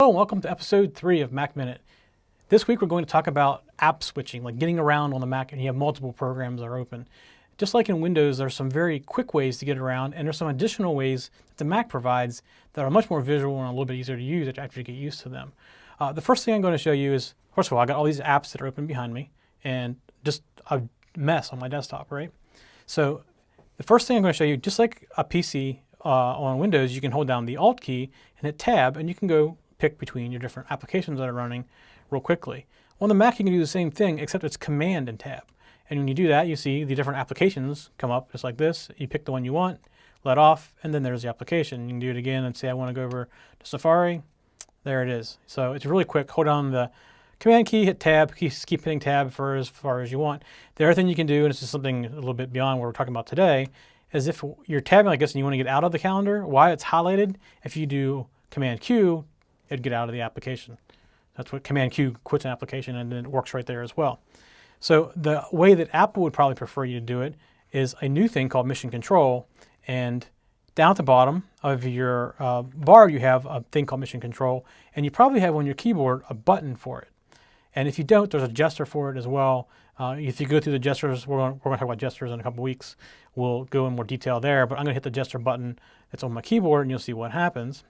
Hello and welcome to episode 3 of Mac Minute. This week we're going to talk about app switching, like getting around on the Mac and you have multiple programs that are open. Just like in Windows, there's some very quick ways to get around, and there's some additional ways that the Mac provides that are much more visual and a little bit easier to use after you get used to them. The first thing I'm going to show you is, first of all, I got all these apps that are open behind me and just a mess on my desktop, right? So the first thing I'm going to show you, just like a PC on Windows, you can hold down the Alt key and hit Tab, and you can go pick between your different applications that are running real quickly. On the Mac, you can do the same thing, except it's Command and Tab. And when you do that, you see the different applications come up just like this. You pick the one you want, let off, and then there's the application. You can do it again and say I want to go over to Safari. There it is. So it's really quick. Hold down the Command key, hit Tab, keep hitting Tab for as far as you want. The other thing you can do, and it's just something a little bit beyond what we're talking about today, is if you're tabbing like this and you want to get out of the calendar, why it's highlighted, if you do Command Q, it'd get out of the application. That's what Command Q quits an application, and then it works right there as well. So the way that Apple would probably prefer you to do it is a new thing called Mission Control, and down at the bottom of your bar you have a thing called Mission Control, and you probably have on your keyboard a button for it. And if you don't, there's a gesture for it as well. If you go through the gestures, we're going to talk about gestures in a couple weeks. We'll go in more detail there, but I'm going to hit the gesture button that's on my keyboard, and you'll see what happens.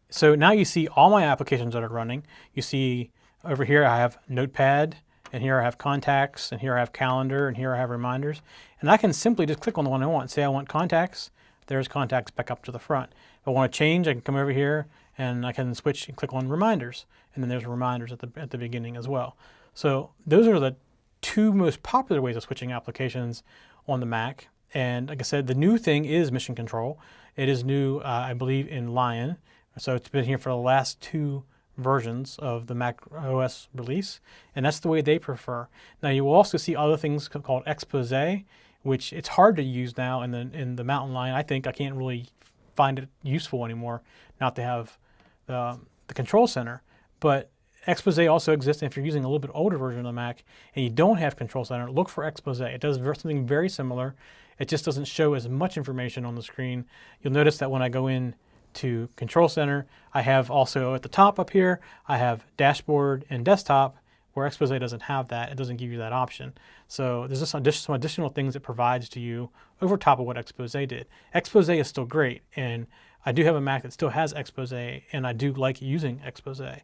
So now you see all my applications that are running. You see over here I have Notepad, and here I have Contacts, and here I have Calendar, and here I have Reminders. And I can simply just click on the one I want. Say I want Contacts, there's Contacts back up to the front. If I want to change, I can come over here and I can switch and click on Reminders, and then there's Reminders at the beginning as well. So those are the two most popular ways of switching applications on the Mac. And like I said, the new thing is Mission Control. It is new, I believe, in Lion. So it's been here for the last 2 versions of the Mac OS release, and that's the way they prefer. Now you will also see other things called Expose, which it's hard to use now in the Mountain Lion. I think I can't really find it useful anymore not to have the Control Center. But Expose also exists, and if you're using a little bit older version of the Mac and you don't have Control Center, look for Expose. It does something very similar. It just doesn't show as much information on the screen. You'll notice that when I go in to Control Center, I have also at the top up here, I have Dashboard and Desktop, where Expose doesn't have that. It doesn't give you that option. So there's just some additional things it provides to you over top of what Expose did. Expose is still great, and I do have a Mac that still has Expose, and I do like using Expose.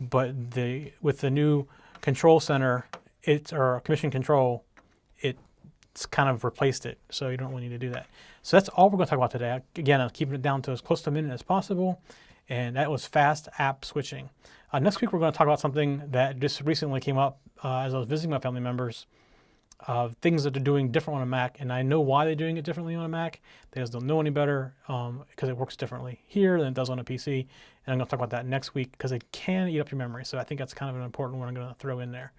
But with the new Control Center, or Mission Control, it's kind of replaced it, so you don't really need to do that. So that's all we're going to talk about today. Again, I'm keeping it down to as close to a minute as possible, and that was fast app switching. Next week we're going to talk about something that just recently came up as I was visiting my family members, things that they're doing different on a Mac, and I know why they're doing it differently on a Mac. They just don't know any better because it works differently here than it does on a PC, and I'm going to talk about that next week because it can eat up your memory, so I think that's kind of an important one I'm going to throw in there.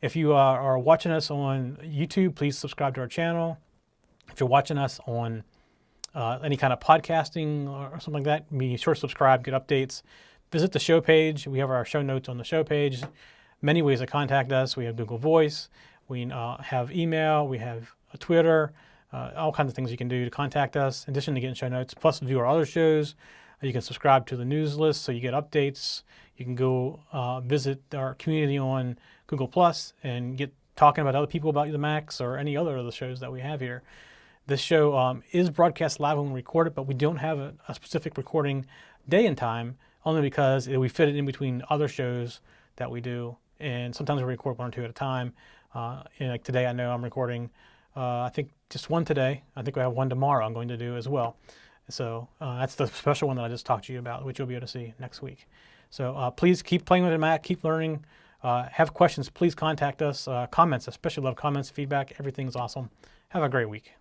If you are watching us on YouTube, please subscribe to our channel. If you're watching us on any kind of podcasting or something like that, be sure to subscribe, get updates. Visit the show page. We have our show notes on the show page. Many ways to contact us. We have Google Voice. We have email. We have Twitter. All kinds of things you can do to contact us. In addition to getting show notes, plus view our other shows. You can subscribe to the news list so you get updates. You can go visit our community on Google Plus and get talking about other people about the Macs or any other of the shows that we have here. This show is broadcast live when we record it, but we don't have a specific recording day and time, only because we fit it in between other shows that we do. And sometimes we record 1 or 2 at a time. And like today, I know I'm recording, I think just 1 today. I think we have 1 tomorrow I'm going to do as well. So that's the special one that I just talked to you about, which you'll be able to see next week. So please keep playing with the Mac, keep learning. Have questions, please contact us. Comments, especially love comments, feedback. Everything's awesome. Have a great week.